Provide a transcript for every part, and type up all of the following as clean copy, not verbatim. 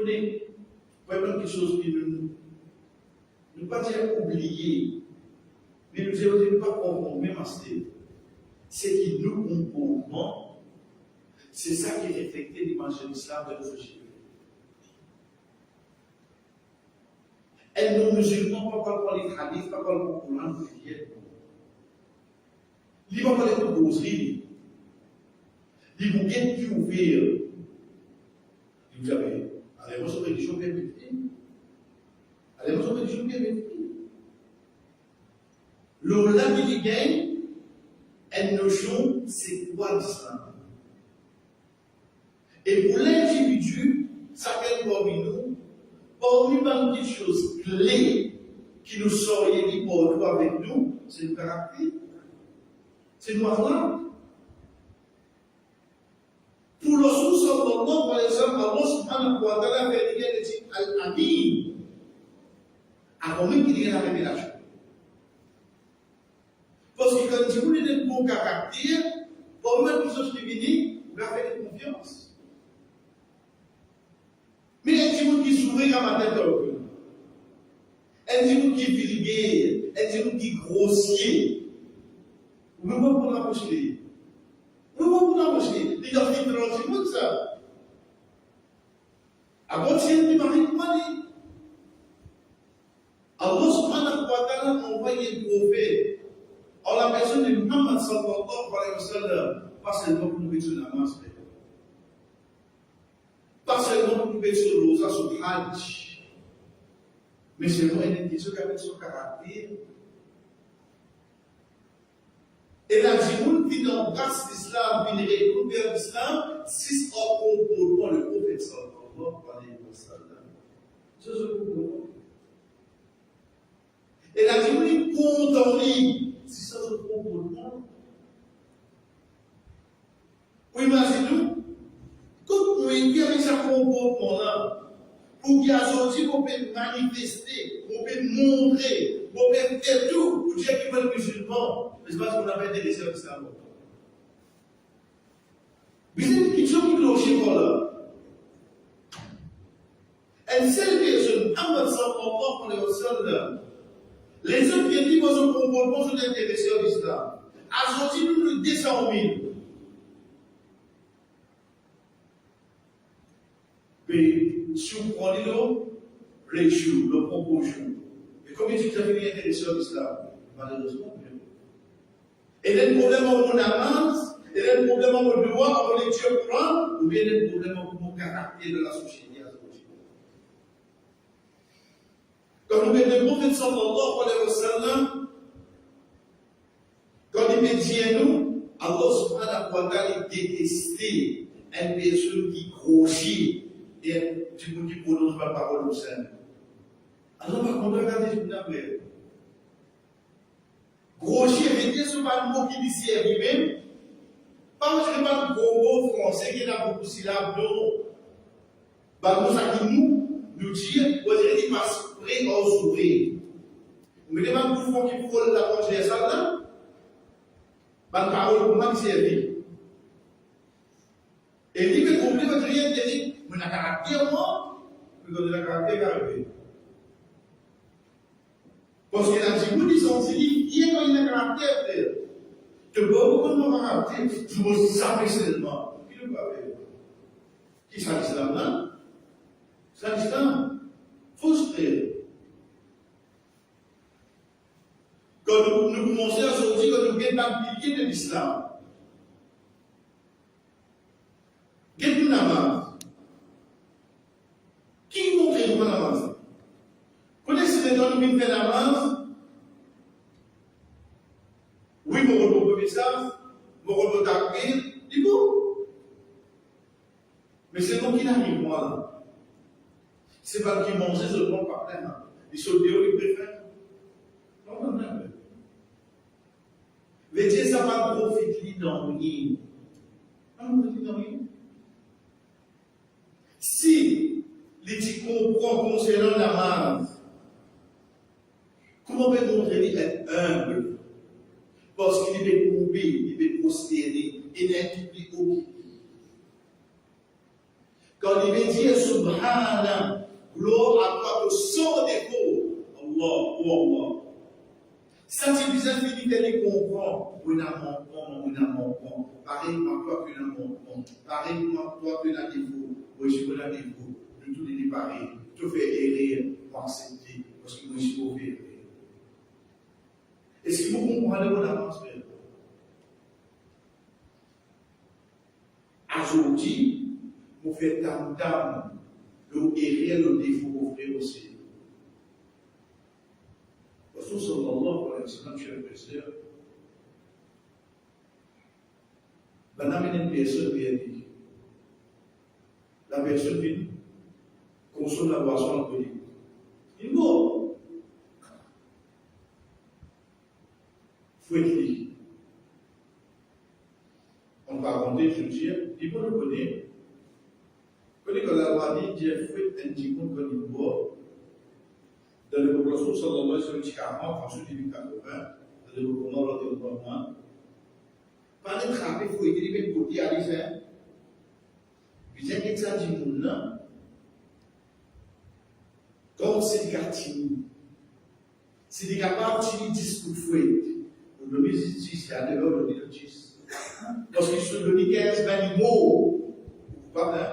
connaissez, vraiment quelque chose qui nous pas dire oublier, mais nous ne pas comprendre, même à c'est qui nous comportement, c'est ça qui est reflété l'image de l'islam de notre Jésus. Et nos musulmans, pas par les hadiths, pas par le Coran, ils vont parler de causerie, ils vont bien plus ouvrir. Vous savez, allez-vous sur religion bien vérifiée. Allez-vous sur religion bien vérifiée. L'Ola qui gagne, une notion, c'est quoi l'islam? Et pour l'individu, chacun parmi nous, parmi une petite chose clé qui nous sort et pour avec nous, c'est le caractère. C'est le là. Pour le sous sallallahu alayhi wa sallam, Allah subhanahu wa ta'ala fait dire al-amin. Avant même qu'il y ait la révélation. Parce que quand vous avez un bon caractère, pour même les autres qui viennent, vous avez fait confiance. Mais il y a des gens qui s'ouvrent à ma tête au cœur. Il y a des gens qui vulgaires, il y a des gens qui grossiers. Vous ne pouvez pas pour la pocher. Vous ne pouvez pas pour la pocher. Les gens qui tranchent, c'est comme ça. À quoi c'est le mari de mari? Allah subhanahu wa ta'ala a envoyé le prophète en la personne de Muhammad sallallahu alayhi wa sallam, pas seulement pour nous faire la masse, pas seulement pour nous faire sur l'osa, sur le hajj, mais c'est vraiment une question qui a son caractère. Et la djimoun qui embrasse l'islam, qui retourne vers l'islam, si on comportement le prophète sallallahu alayhi wa sallam. C'est ce comportement. Et la djimoun est condamnée. Si ça se comportement. Oui, imaginez-nous, quand nous avons ce comportement-là, pour qu'il y ait sorti, on peut manifester, on peut montrer, on peut faire tout pour dire qu'il veut le musulman. Mais c'est parce qu'on avait intéressé à l'islam. Mais c'est une question qui cloche par là. Une seule personne, Muhammad sallallahu alayhi wa sallam, les autres qui disent que son comportement sont intéressés à l'islam. À sortir nous 200 000. Mais si on prend les jours, le proposition, et comme il dit que ça finit intéressé à l'islam, malheureusement, et il y a un problème avec mon avance, il y a un problème avec mon devoir, avec les dieux Coran, ou bien il y a un problème avec mon caractère de la société. Quand nous mettons le prophète sallallahu alayhi wa sallam, quand il met dit à nous, Allah subhanahu wa ta'ala détestait une personne qui grossit et qui prononce pas la parole au sein. Alors, par contre, regardez ce que vous avez. Grossit, ce n'est pas le mot qui dit si lui-même. Pas que ce n'est pas le gros mot français qui a beaucoup de syllabes, non. Bah, nous, ça qui nous dit, on dirait qu'il passe prêt à s'ouvrir. Vous mettez pas pour fond qu'il faut la manger ça là. Bah, parole pour moi qui servit. Et il dit que compris votre rien, il dit, mais la caractère, moi, vous donnez la caractère arrivé. Parce que la Djibouti, ils sont dit, il y a un caractère. Tu peux beaucoup de caractère, je vous savez seulement. Qui le parle? Qui c'est l'islam là? C'est l'islam. Frustré. Quand nous commençons à sortir, quand nous avons un pilier de l'islam, qu'est-ce que nous avons? Qui montre que nous avons? Connaissez les gens qui font l'avance? Oui, mon retour de message, mon retour d'accueil, dit bon. Mais c'est donc qui n'arrive moi là. C'est pas qui mange seulement par terre. Ils sont des qui préfèrent. Non, non, non. Mais Dieu, ça va profiter dans rien. Non, profite dans rien. Si les petits comprennent concernant la masse, comment peut-on montrer être humble? Parce qu'il est courbé, il est prospéré, il est impliqué. Quand il veut dire Subhana, gloire à toi que sans défaut, Allah, oh Allah. Ça, c'est plus infini qu'elle comprend. On a manquant. Pareillement, toi, tu as manquant. Pareillement, toi, tu as défaut. Moi, je veux la défaut. De tout les pareil. Tu fais errer pour accepter. Parce que moi, je suis mauvais. Est-ce que vous comprenez mon avance? Aujourd'hui, vous faites tam-tam. Le errer, le défaut, vous faites aussi. Rasul sallallahu alayhi wa sallam, cher pasteur, une personne vient dire, la personne vient consommer la boisson alcoolique. Il est mort. Il faut être libre. On va raconter, je veux dire, il faut le connaître. Quand la loi dit, Dieu fait un petit compte quand il boit. Dans le Rasul sallallahu alayhi wa sallam, 40, ensuite il dit 80, dans le Coran, là, il y a par le travail, il faut aider les côtés à les faire. Puis, il y a ça du monde là. Comme c'est des gâteaux, c'est des capables de discours fouet. Pour le ministre, il y a de l'ordre de l'autisme. Parce qu'ils se donnent 15-20 mots. Pas bien.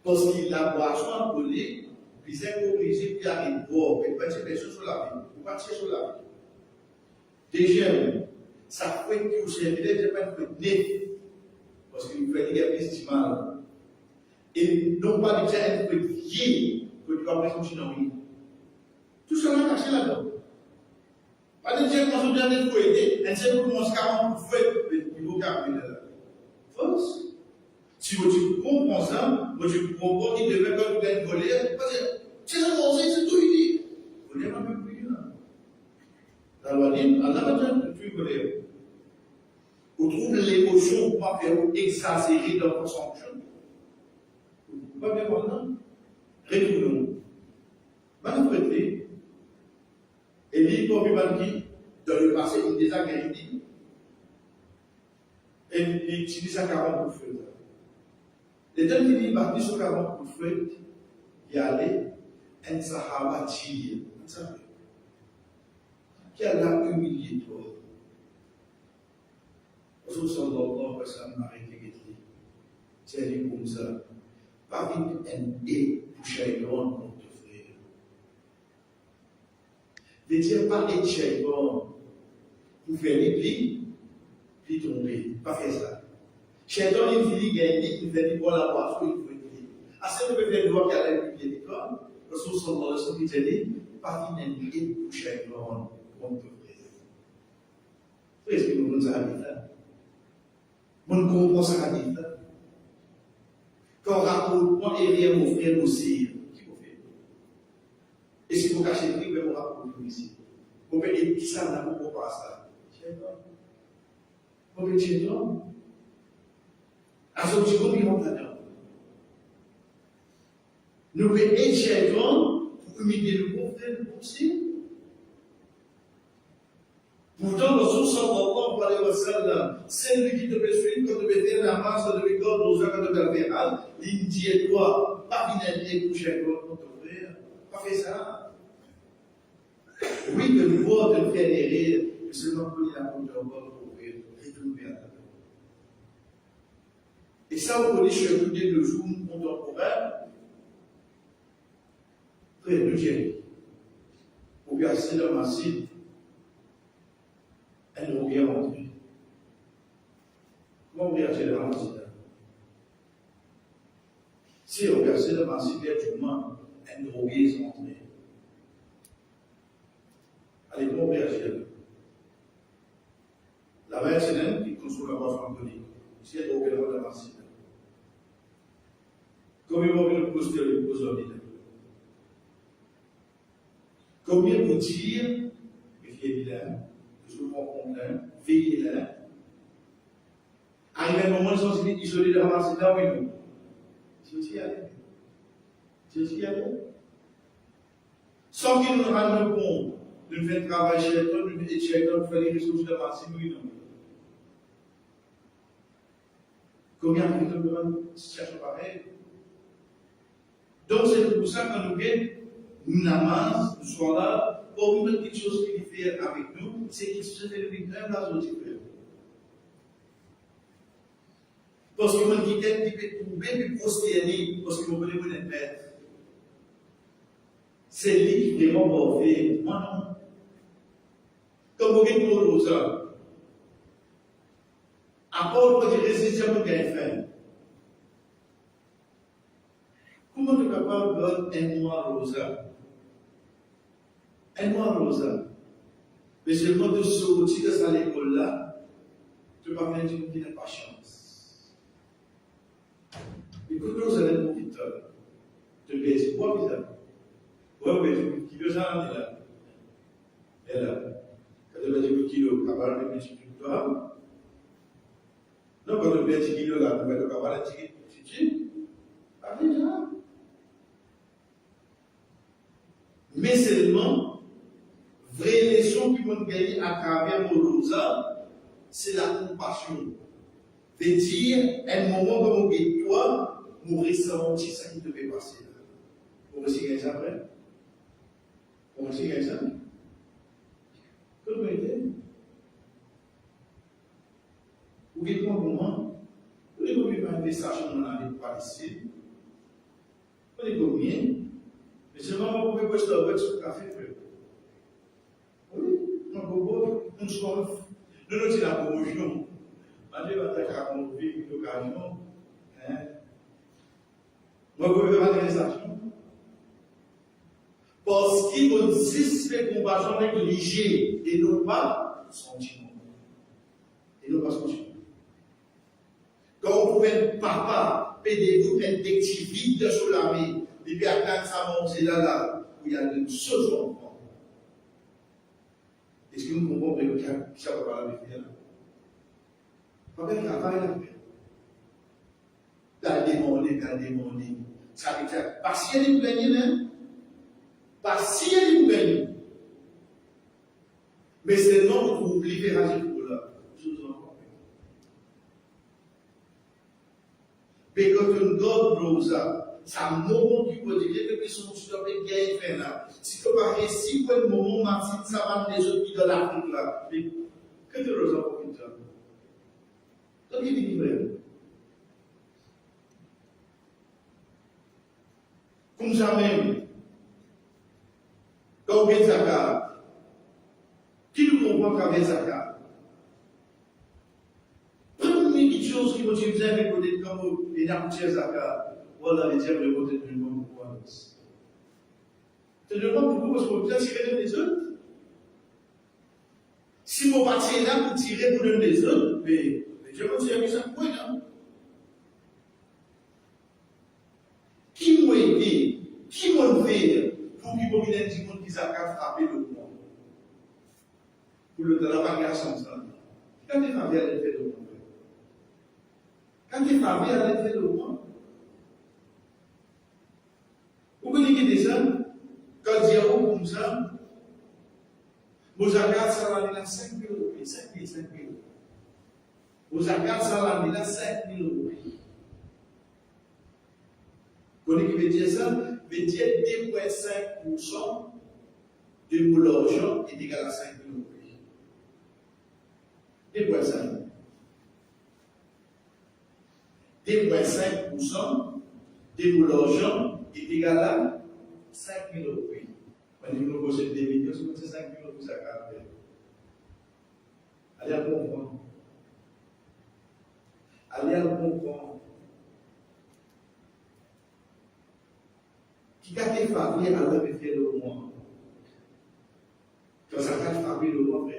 Parce qu'il a boisson alcoolique. Puis c'est obligé de garder le bord, et pas de personne sur la vie, ou partir sur la vie. Deuxièmement, ça fait que vous savez, peut-être pas de neuf, parce que vous faites des plus du mal. Et non pas déjà être vieille, que tu vas presque dans vie. Tout cela est caché là-dedans. Pas de dire qu'on se donne des fouettés, et c'est pour qu'on se carrément pour fouetter, il faut garder là. Fausse. Si vous comprenez ça, vous comprenez qu'il devait pas vous être volé, parce que c'est ça qu'on sait, c'est tout il dit. Vous n'avez pas plus là. La loi dit, Allah va dire que tu voulais. Vous trouvez l'émotion pour pas faire exagérer dans votre sanction. Vous ne pouvez pas bien voir là. Retournons. Madame Frédéric, et dit, comme il m'a dit, dans le passé, il déjà guéri. Et il dit ça 40 pour faire. Les deux qui disent parti sur 40 pour faire, il y allait un sahaba tir. Qui a humilié toi. Rasul sallallahu alayhi wa sallam a arrêté. C'est dit comme ça. Pas vite un dé pour Shaitan pour te frère. Ne dire pas être Shaitan pour faire les plis, puis tomber. Pas faire ça. Shaitan, il dit gagner, il fait pour la boisson, il faut être libre. À ce moment-là, il doit qu'il y a les l'école. Rasul sallallahu alayhi wa sallam dit pas vite un dé pour Shaitan pour te frère. Est-ce que nous nous avons dit ça? Nous comprenons ça dit ça. Quand on raconte, moi et rien, mon frère aussi, qui vous fait? Et si vous cachez le prix, vous racontez ici. Vous faites qui ça n'a pas pour ça? Vous faites chez toi? À ce petit groupe, ils vont là-dedans. Nous pouvons être chez toi pour humilier le bon frère aussi. Pourtant, le Rasul sallallahu alayhi wa sallam, c'est lui qui devait suivre, quand devait faire la masse, quand devait faire nos quand devait faire il dit toi, pas venir coucher contre ton frère, pas fait ça. Oui, de nouveau, de faire des rires, mais seulement pour la compte de pour retourner à la vie. Et ça, on connaît chez le jour contemporain, très légère. Pour verser dans ma cible. Elle nous vient rentrer. Comment réagir dans la cité? Si on regarde dans la cité, du moins, elle nous vient rentrer. Allez, comment réagir? La mère, c'est elle qui conçoit la voix franconique. Si elle regarde dans la cité. Combien vous le poster le pose ordinaire? Combien vous dire, méfiez bien. Souvent contraint, veillez là. Arrivé un moment, ils sont isolés de ramasser là, oui, non. Je suis allé. Je suis allé. Sans qu'ils nous rendent compte de faire travail chez toi, de faire chez toi, de faire les ressources de ramasser, oui, non. Combien de temps situation pareille? Donc c'est pour ça que nous n'amassons, nous sommes là, pour une petite chose qu'il fait avec nous, c'est qu'il se fait le même dans notre frère. Parce que mon dit qu'il peut trouver puis prosterner, parce que vous voulez vous être maître. C'est lui qui vraiment parfait. Moi non. Comme vous dites pour ça, à part pour dire résister à mon gain. Comment tu es capable de donner un noir rosa? Un noir rosa. Mais seulement de sortir de cette école-là, tu vas faire une qui n'a pas chance. Écoute, nous allons pour Victor. Tu veux dire, quoi, Victor? Oui, qui veut ça, il est là. Elle est là. Quand tu veux dire que kilo, capable de mettre sur toi. Non, quand tu veux dire kilo, là, tu veux capable de dire tu pas déjà. Mais seulement, vraie leçon qui vont gagner à travers nos rosa, c'est la compassion. De dire, un moment comme toi, nous ressentir ce qui devait passer. Vous aussi gagner ça après? Vous aussi gagner ça? Comme vous dites, vous dites un moment, vous dites combien de messages on a avec Palestine? Vous dites combien? Mais seulement vous pouvez poster avec ce café. Oui, non, nous sommes. Nous nous la promotion. Malgré la tête à conduire l'occasion, moi, vous pouvez faire des messages. Parce qu'il existe les compassions négligées et non pas sentiments. Et non pas sentiments. Quand vous pouvez papa, pédez-vous un petit vide sur la vie, et puis attendre sa mort, c'est là, où il y a de seuls enfants. Est-ce que nous comprenons que ça va pas la faire? Pas bien travail là. T'as demandé. Ça veut dire, pas si elle est plaignée, pas si elle est plaignée. Mais c'est non pour libérer pour là. Je vous en prie. Mais quand une God rosa, c'est un moment qui peut dire que son sur le gain fait là. Si tu vas réussir pour un moment, Martin, ça va les autres qui dans l'Afrique là. Mais que tu rosa pour une temps? Donc il est livré. Comme ça même, quand on vient Zaka, qui nous comprend qu'avec Zaka? Première chose qui motive avec côté comme il y a un Zaka, voilà les dire le côté du monde pour moi. C'est le monde pour parce qu'on peut tirer les autres. Si mon parti est là pour tirer pour les autres, mais je continue à ça pour là. Qui m'a aidé? Qui m'a fait pour qu'il y ait des gens qui savent frapper le monde? Pour le travail à son sens. Quand tu as fait le monde, quand tu as fait le monde, vous connaissez des gens, quand il y a comme ça, vous avez 5 000 euros, 5 000 euros. Vous avez 5 000 euros. Vous connaissez qui veut dire ça? Veut dire 2,5% de mon argent est égal à 5 000 euros. 2,5%. 2,5% de mon argent est égal à 5 000 euros. Quand nous possédons des millions, c'est 5 000 euros ça garde. Allez à comprendre. Allez à comprendre. Qui a été fabriqué à l'heure de faire le monde? Quand ça a été fabriqué le monde,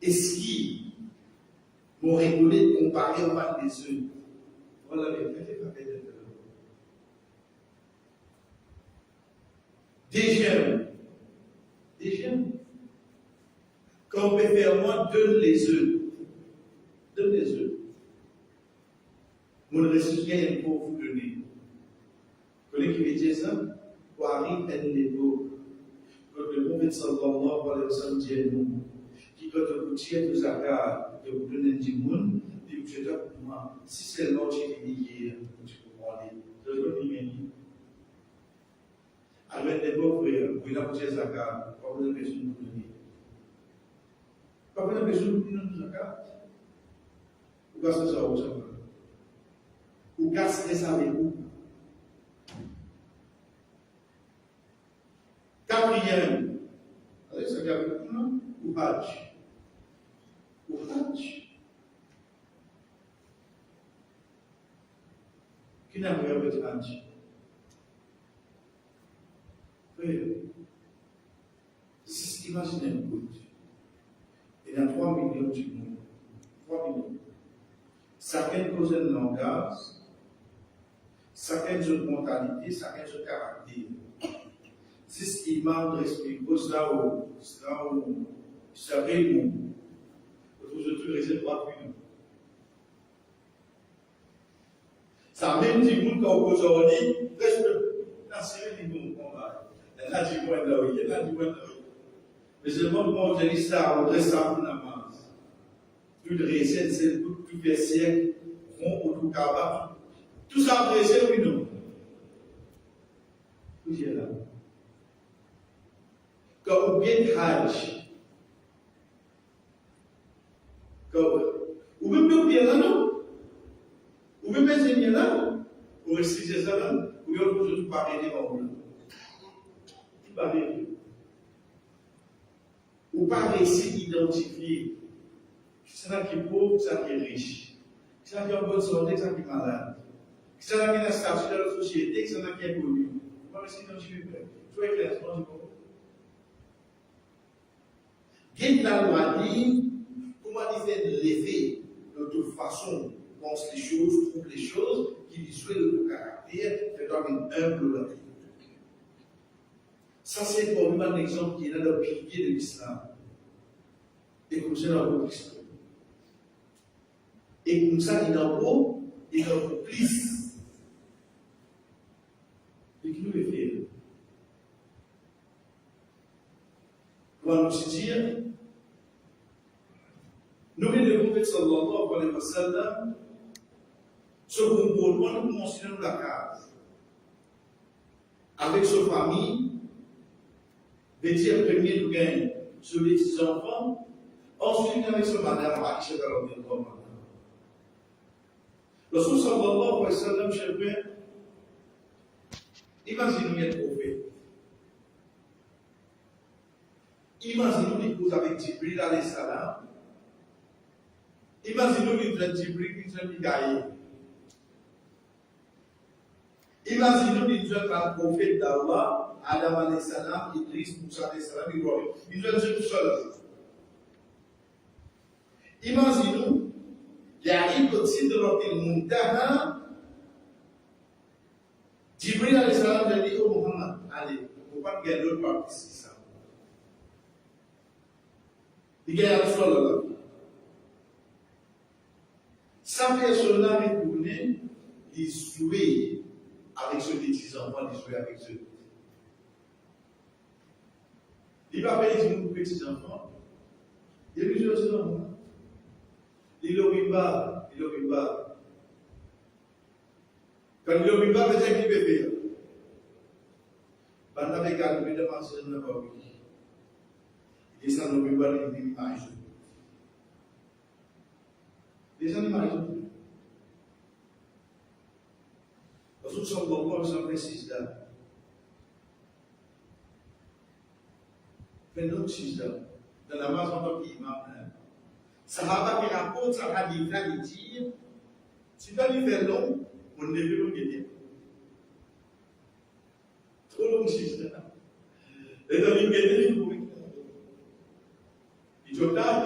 est-ce qui m'aurait voulu comparer au mal des œufs? Voilà, mais quand il fabriqué de des jeunes. Quand on peut faire moi, donne les œufs. Donne les œufs. Mon récipient pour vous donner. Vous connaissez qui veut dire ça? Wari en l'époque. Quand le prophète sallallahu alayhi wa sallam dit à nous, qui doit te routier de Zaka, de vous donner du monde, et je dois pour moi, si c'est l'autre qui est lié, tu peux parler, je dois lui avec les beaux frères, vous avez routier Zaka, pas besoin de besoin de vous donner. Pas besoin de besoin de vous donner Zaka. Vous gastez ça au Zaka. Vous gastez ça avec vous. Quatrième, allez, ça garde non? Ou Hajj. Ou Hajj. Qui n'a pas eu de Hajj? Imaginez-vous, il y a 3 millions de monde. 3 millions. Chacun cause un langage, chacun a une mentalité, chacun a un caractère. C'est ce qui m'a expliqué, ça où ça réunit. Aujourd'hui, les 3 millions. Ça même dit que quand vous aujourd'hui, presque, la série du combat. Elle a dit point là, elle a dit point là. Mais je demande comment je dis ça, on reste à la masse. Tout le récit, c'est tout les siècles, rond ou tout cabas. Tout ça apprécié, oui, non. Tout est là. Quand vous bien Hajj, quand vous même bien là, non? Vous même bien là, vous restez ça là, vous avez toujours parlé des mots. Tout parlé. Ou pas réussir à identifier qui est pauvre, qui est riche, qui est en bonne santé, qui est malade, qui est en statut dans la société, qui est connu. Vous pas réussir à identifier. Tu es clair, c'est pas du tout. Guide la loi dit comment il fait de l'effet de toute façon, pense les choses, trouve les choses, qui lui souhaite de tout caractère, fait dans une humble. Ça, c'est pour nous un exemple qui est là dans le pilier de l'islam. Et comme ça, il y a un l'islam. Et comme ça, il y a un beau, il y a un complice. Et qui nous le fait? Comment nous se dire? Nous, le prophète sallallahu alayhi wa sallam, ce comportement, nous mentionnons la case. Avec sa famille, les tiers premiers nous gagnent sur les petits enfants, ensuite avec ce madame Aïcha radhiyallahu anha. Le Rasul sallallahu alayhi wa sallam, cher frère, imaginez-vous être prophète. Imaginez-vous les causes avec Jibril alayhi salam. Imaginez-vous les traits de Jibril qui sont Mikaïl. Imaginez-vous les traits d'un prophète d'Allah. Adam alayhi salam, Idris, Moussa alayhi salam, Ibrahim. Ils ont dit tout seul. Imaginez-nous, il arrive au titre de l'hôtel Muntaha. Jibril alayhi salam a dit au Muhammad, allez, il ne faut pas gagner l'autre partie, c'est ça. Il gagne un seul là. Sa personne-là est tournée, il jouait avec ce petit enfant, il jouait avec ce. Il va payer des petits enfants. Il y a plusieurs petits enfants. Il le pas. Quand il le pas, c'est qu'il peut faire. Pendant les cas, il peut demander de la famille. Il descend au riba, il dit image. Descend l'image. Parce que son bon ça précise là. Fais-nous six ans. Dans la masse, en tant qu'imam, Sahaba qui rapporte sa hadith, il dit si tu as fait long, on ne peut pas gagner. Trop long, six ans. Les amis gagnent, ils vont. Ils sont tard,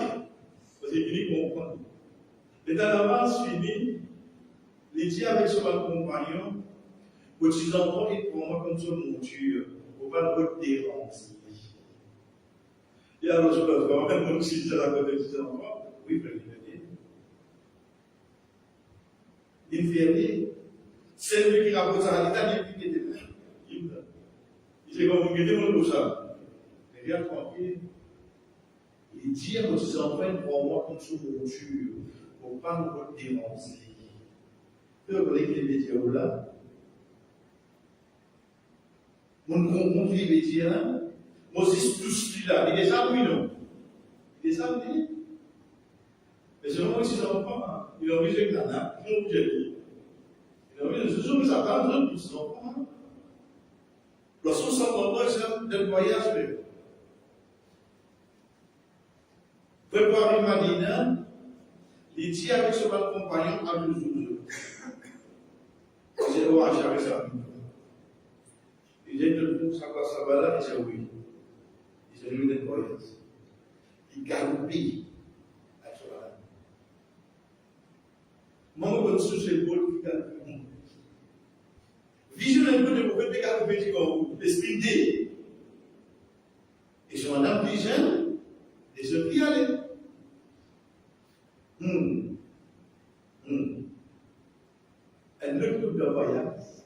parce qu'ils finissent comprendre. Et dans la masse finie, il dit avec son compagnon, pour qu'ils enfants, ils prennent moi comme son monture, pour pas le déranger. Et alors, je peux voir, même si c'est la côté des enfants, oui, frère, il fait c'est lui qui rapporte ça à l'État, il dit qu'il il dit comme vous mettez mon pour ça. Mais bien tranquille, il Il dit à nos enfants, pour moi, comme sous monture, pour pas nous déranger. Vous voyez que les médias là, mon compte les médias là, moi aussi tout celui-là, il est déjà oui, non? Il est déjà oui. Mais selon ses enfants, il a envie de nana, il a envie de dire. Il a envie de se jouer, ça va, il a tous ses enfants. Lorsqu'on s'en va, c'est un voyage. Préparer Madina, il dit avec son compagnon à 12 jours. C'est au avec ça. Il dit de ça va là, il dit oui. Il dit oui, des voyages. Il galopit à cela. Moi, je suis sur les boules qui galopent. Vision un peu de beaucoup de galoper comme l'esprit D. Et sur un homme plus jeune, et je puis aller. Un autre groupe de voyage.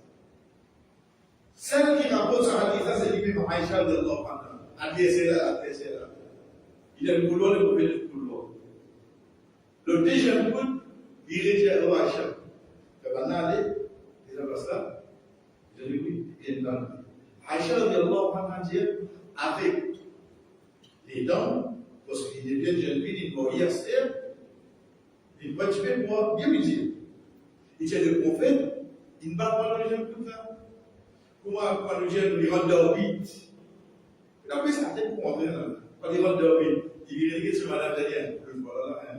Celle qui rapporte sa hadith, c'est lui-même Aïcha de Allah. Adressez-la. Il a le boulot, le mauvais le boulot. Le deuxième groupe, il est à Aïcha. Il va aller, il va ça. Je dis oui, il est dans le Aïcha de Allah, avec les dents, parce qu'il est bien jeune, il va y aller. Il va tuer pour bien lui dire. Il est le prophète, il ne va pas le jeune comme ça. Comment le jeune lui rend d'orbite? Il a fait ça, c'est pour entrer là. Quand il rentre d'orbite, il regarde ce malade derrière. Voilà là.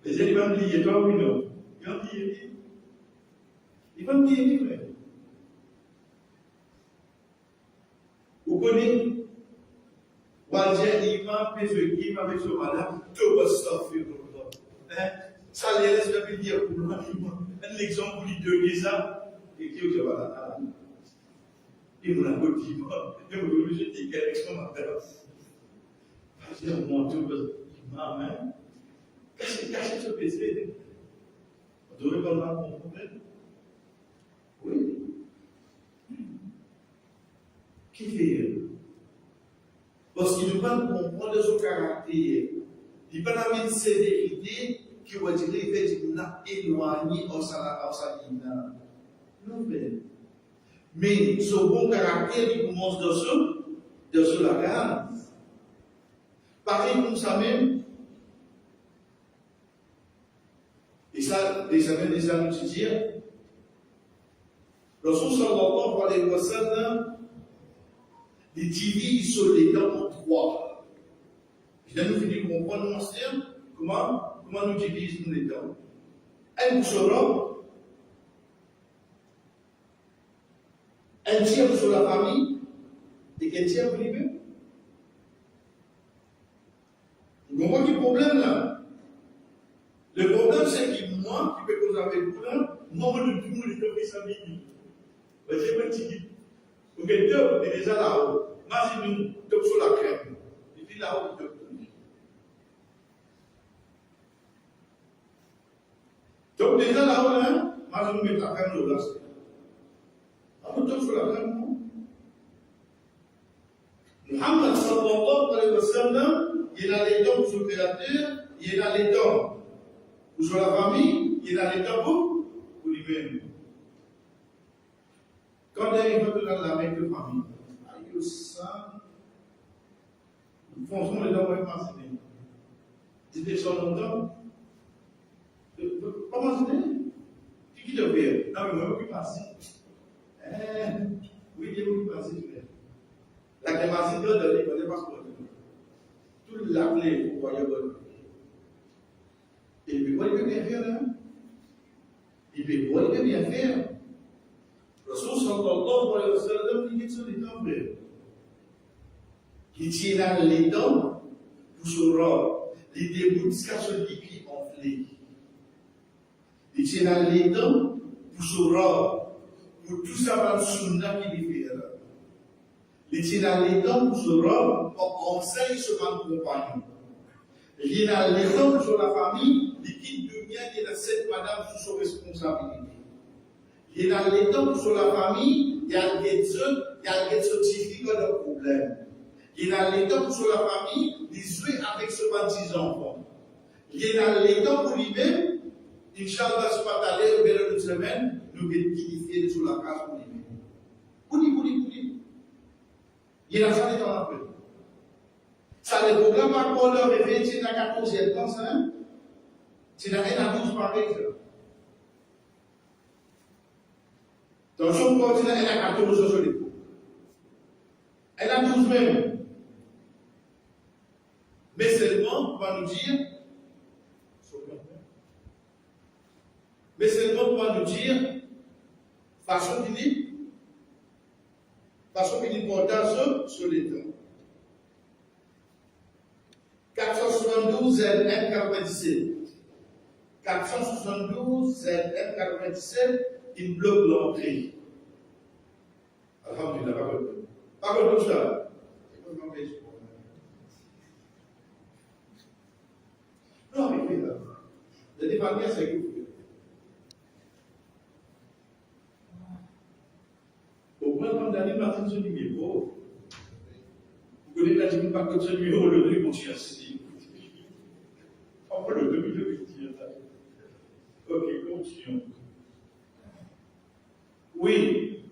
Les jeunes, ils vont me dire, toi oui, non. Ils vont me dire, oui. Vous connaissez? Walger, il va péféquer avec ce malade, tout va se faire. Ça les laisse me dire pour moi. Un exemple de ça, et qui est voilà. Et vous l'avez dit, et vous le jetez avec son appel. C'est un manteau de maman. Cachez ce PC. Vous devez pas comprendre. Oui. Qui fait? Parce qu'il ne peut pas comprendre son caractère. Il n'y a pas la même sévérité qui va dire qu'il a éloigné au salina. Non, mais ce bon caractère, il commence de la grâce. Pareil comme ça même. Et ça, les amis nous dire, Rasul sallallahu alayhi wa sallam, il divise sur les dents en trois. Je viens de nous finir de comprendre comment nous divisons les dents. Un sur l'homme, un tiers sur la famille, et quel tiers pour lui-même. Vous comprenez le problème là? Le problème c'est que moi, qui peux causer avec vous là, moi, tout le monde est tombé sa vie. J'ai pas dit. Vous êtes déjà là-haut. Imaginez-nous, top sur la crème. Et puis là-haut, top. Donc déjà là-haut, là, imaginez-nous mettre la crème de glace. Alors, top sur la crème, non? Muhammad sallallahu alayhi wa sallam, il a les dents pour son créateur, il a les dents pour la famille, il a les dents pour lui-même. Quand il arrive dans la même famille, il ça, franchement, les dents vont passer. C'était sur longtemps. Comment c'est? Qui te fait? Non, mais moi, je vais passer. Oui, je vais passer. La capacité de l'école n'est pas ce qu'on dit. Tout la clé pour voyer bon. Et puis, quoi, il peut bien faire, là? Il peut bien faire. Rasul sallallahu alayhi wa sallam, il dit sur les dents, frère. Il tient les dents pour se rendre. Il déboute jusqu'à ce qui enflé. Il tient les dents pour se rendre. Pour tout ça, dans le sunna qui lui fait. Il tient les dents pour se rendre. On enseigne sur un compagnon. Il a les dents sur la famille. Il quitte de bien, il a cette madame sous son responsabilité. Il a les dents sur la famille, il y a des certificats de problème. Il a les temps sur la famille, il jouer avec ce baptisé enfant. Il a les temps pour lui-même, Inch'Allah, ce pas aller au période de semaine, nous bénéficier sur la case pour lui-même. Pour il a ça dans la peu. Ça, le programme à quoi leur réveil, c'est dans 14e temps, ça, c'est dans 1 à 12 par exemple. Donc, son continent, elle a 14 sur les coups. Elle a 12 même. Mais seulement, on va nous dire, façon qu'il portage sur les temps. 472 ZM 97. 472 ZM 97, il bloque l'entrée. Alhamdulillah, pas comme tout ça. Non, mais là, le département, c'est que au point quand Daniel Martin se numéro, vous connaissez la dîme par contre ce numéro, le deux continue à se dire. On peut le deux dire. Ok, continuons. Oui,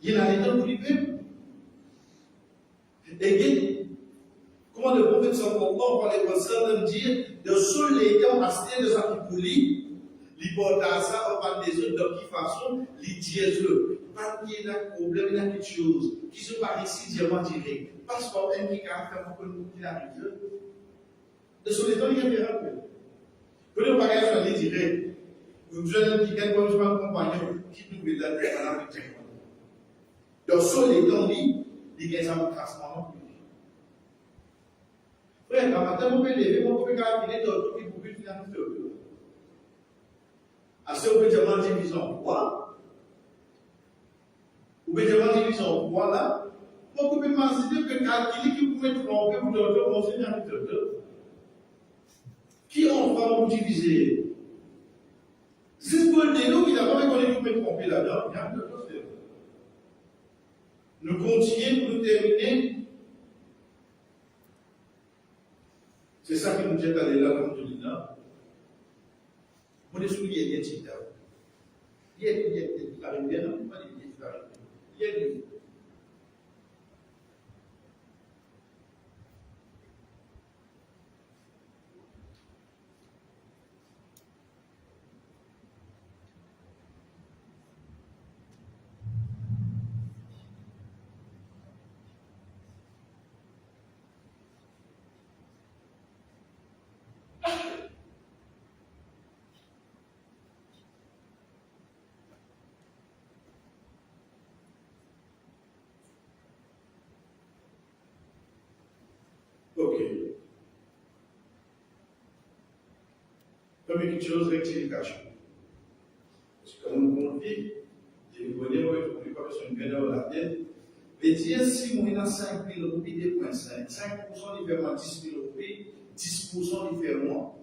il a les temps pour lui-même. Et comment le prophète sallallahu alayhi wa sallam dit, de seuls les temps à ce de sa pipouli, les bordasa au pas des autres, de qui façon, les dièses-le. Pas qu'il y a un problème, il y a quelque chose qui se passe ici, diamant direct. Parce qu'on a un qui a fait pour que nous arrive. De seuls les temps, il y a des rappels. Que le bagage soit dit direct. Vous avez dit quelqu'un qui va accompagner, qui nous veut la avec donc, seuls les temps, il y a un tracement. Frère, quand matin, on peut lever, on peut calculer d'autres qui vous finir un peu. Assez, on peut dire en division quoi? On peut dire en division voilà. On peut imaginer que calculer qui vous met tromper ou d'autres, on sait un peu. Qui on va vous diviser? C'est pour le dénou qui n'a pas qu'on est coupé tromper là-dedans. Il y a deux choses. Nous continuons pour nous terminer. C'est ça qui nous jette à aller là, comme je dis là. On est soulié l'identité. Il y a l'identité qui arrive bien, non? Pas l'identité qui arrive bien. Il y a l'identité. Ok. Première chose, rectification. Parce que comme on dit, je vous connais, on ne peut pas faire une peine dans la tête. Mais dire si on a 5 000 roupies, 2,5, 5% différent 10 000 roupies, 10% différent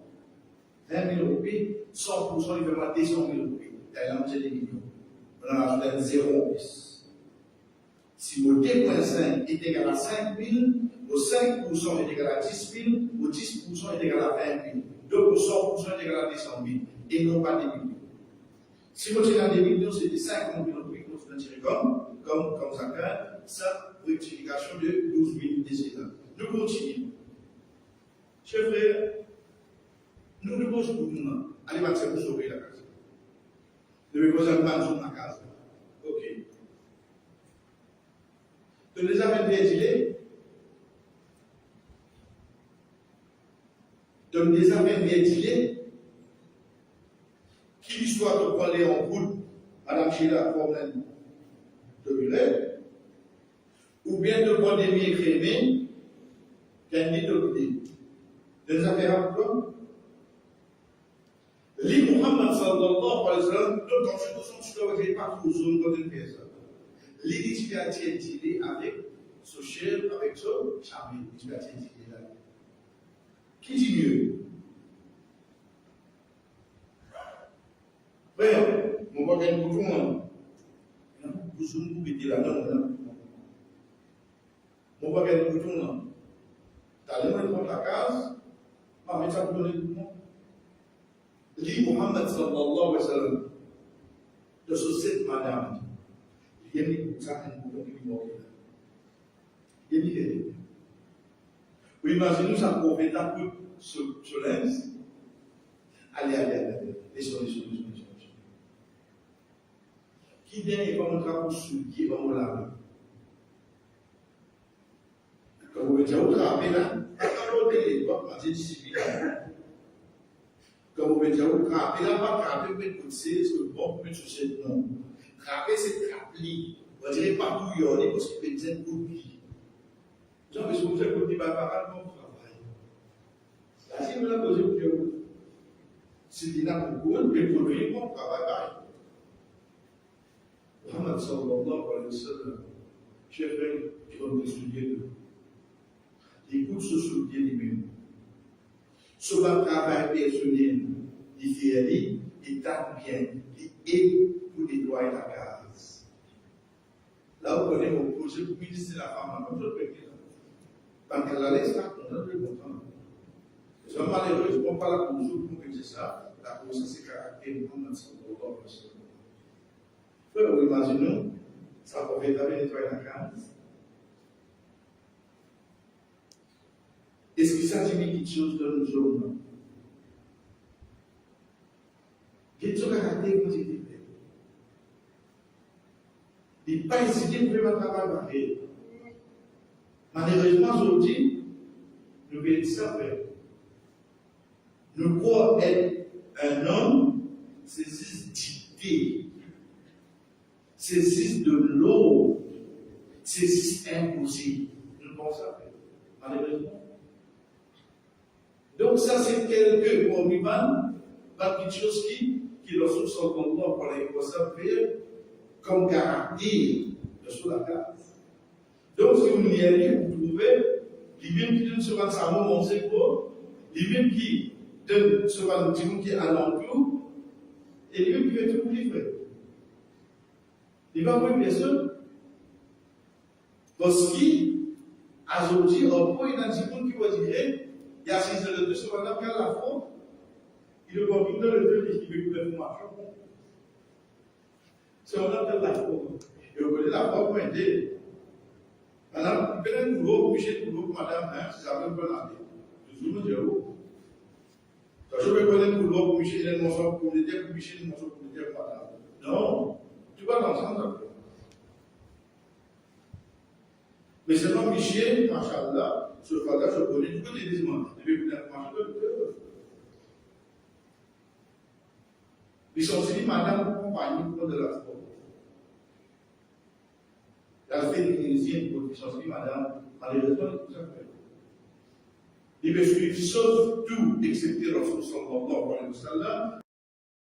20 000 roupies, 100% différent 200 000 roupies. D'ailleurs, c'est des millions. On a ajouté 0 en plus. Si mon 2,5 est égal à 5 000, au 5% est égal à 10 000, au 10% est égal à 20 000, donc au 100% est égal à 200 000, et non pas des millions. Si vous tirez des millions, c'est des 50 000 roupies que vous tirez comme ça, ça, rectification de 12 000 décédants. Nous continuons. Chers frères, nous ne posons pour nous, allez partir pour sauver la case. Nous ne posons pas dans la case. Ok. Donc, les avons bien dit, donc des affaires bien dilées, qui l'histoire de parler en route, Madame Sheila problème de Muret, ou bien de pandémie crémée, qu'elle dit de côté. Des affaires à quoi? Li Muhammad sallallahu alayhi wa sallam, donc en ce que je ne pas trop zone quand elle fait ça. L'initiative est dilée avec ce cher, avec ce charmé, l'initiative est dilée là. Qui dit mieux? Frère, mon voit qu'il y a beaucoup de monde. Vous mettez là-dedans. Mon voit qu'elle nous tourne. T'as l'air de prendre la case, mais ça vous donne tout le monde. Dit Muhammad sallallahu alayhi wa sallam, de cette madame, il y a mis ça un bouton qui est mort. Il y a mis des. Vous imaginez ça pour faire un coup sur l'ins. Allez. Laissons. Qui vient va montrer pour souiller, va me laver. Quand vous mettez au travail là, à l'autre, pas de discipline. Quand vous mettez au travail là, pas de travail, vous pousser, c'est le bon point sur cette nom. Travail, c'est travail. On dirait pas tout yonner parce que c'est un coup de vie. Genre, mais si vous faites un coup de vie, pas bon travail. Là, si vous la posez pour que si vous n'avez pas beaucoup, mais pour lui, bon travail, pareil. Muhammad sallallahu alayhi wa sallam, chers frères, qui ont étudié écoute ce soutien lui-même. Ce travail personnel, il fait il tape bien, il aide pour nettoyer la case. Là où on est au projet pour ministre la femme, on peut le faire. Parce qu'elle a laissé ça, on a le bon temps. C'est malheureusement pas la cause pour que c'est ça, la cause c'est caractère Muhammad sallallahu alayhi wa sallam. Vous imaginez, ça peut être nettoyer la case. Est-ce qu'il s'agit de quelque chose de nous hommes? Quel est le caractère que vous avez? Il n'est pas hésité pour faire un travail. Malheureusement, aujourd'hui, nous devons ça faire. Nous croyons être un homme, saisisse dictée, saisisse de l'eau, saisisse imposée. Nous devons ça faire. Malheureusement. Donc ça c'est quelque pour Miman, pas quelque chose qui le sous-entendant pour les faire comme caractère de sous la case. Donc si vous y allez, vous trouvez les mêmes qui donnent ce qu'on s'en moment c'est quoi, les mêmes qui donnent ce qu'on dit qui est à l'enclos, et les mêmes qui fait tout livrer. Il va voir bien sûr, parce qu'aujourd'hui, on peut identifier qui va dire, il y a 6 heures de ce qu'on appelle la faute. Il est convaincu de le dire qu'il veut faire marcher. C'est on appelle la faute. Et vous connaissez la faute pour aider. Madame, il peut être nouveau, obligé de nouveau, madame, si ça veut pas l'année. Je vous dis, quand je veux connaître nouveau, obligé de mon pour le dire, obligé de mon pour le dire, madame. Non, tu vas dans le sens d'accord. Mais c'est pas Michel, machallah, ce frère-là, je connais tous les démons. Il veut venir marcher de l'autre. Ils sont aussi madame compagnie pour de la foi. La féminisienne pour ils sont aussi madame, malheureusement, tout ça fait. Ils me suivent sauf tout, excepté Rasul sallallahu alayhi wa sallam.